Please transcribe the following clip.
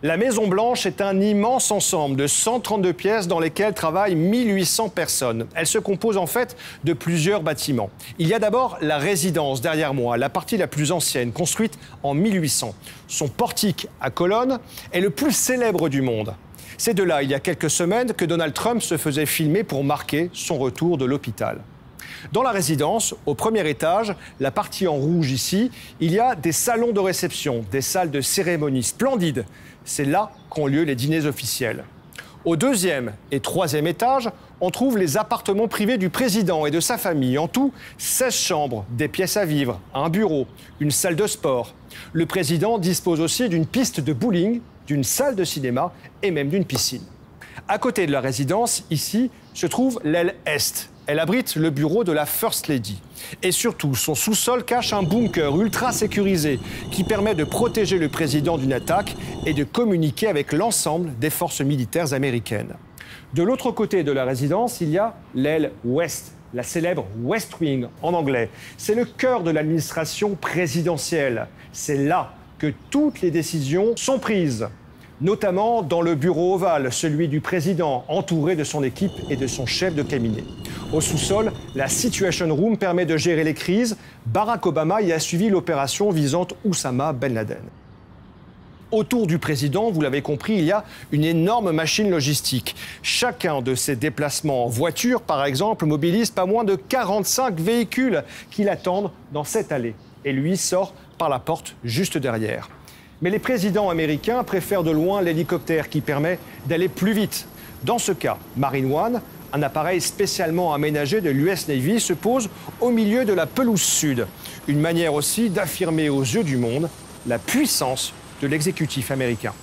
La Maison-Blanche est un immense ensemble de 132 pièces dans lesquelles travaillent 1800 personnes. Elle se compose en fait de plusieurs bâtiments. Il y a d'abord la résidence derrière moi, la partie la plus ancienne, construite en 1800. Son portique à colonnes est le plus célèbre du monde. C'est de là, il y a quelques semaines, que Donald Trump se faisait filmer pour marquer son retour de l'hôpital. Dans la résidence, au premier étage, la partie en rouge ici, il y a des salons de réception, des salles de cérémonie splendides. C'est là qu'ont lieu les dîners officiels. Au deuxième et troisième étage, on trouve les appartements privés du président et de sa famille. En tout, 16 chambres, des pièces à vivre, un bureau, une salle de sport. Le président dispose aussi d'une piste de bowling, d'une salle de cinéma et même d'une piscine. À côté de la résidence, ici, se trouve l'aile Est. Elle abrite le bureau de la First Lady. Et surtout, son sous-sol cache un bunker ultra sécurisé qui permet de protéger le président d'une attaque et de communiquer avec l'ensemble des forces militaires américaines. De l'autre côté de la résidence, il y a l'aile Ouest, la célèbre West Wing en anglais. C'est le cœur de l'administration présidentielle. C'est là que toutes les décisions sont prises, notamment dans le bureau ovale, celui du président, entouré de son équipe et de son chef de cabinet. Au sous-sol, la Situation Room permet de gérer les crises. Barack Obama y a suivi l'opération visant Oussama Ben Laden. Autour du président, vous l'avez compris, il y a une énorme machine logistique. Chacun de ces déplacements en voiture, par exemple, mobilise pas moins de 45 véhicules qui l'attendent dans cette allée. Et lui sort par la porte juste derrière. Mais les présidents américains préfèrent de loin l'hélicoptère qui permet d'aller plus vite. Dans ce cas, Marine One, un appareil spécialement aménagé de l'US Navy, se pose au milieu de la pelouse sud. Une manière aussi d'affirmer aux yeux du monde la puissance de l'exécutif américain.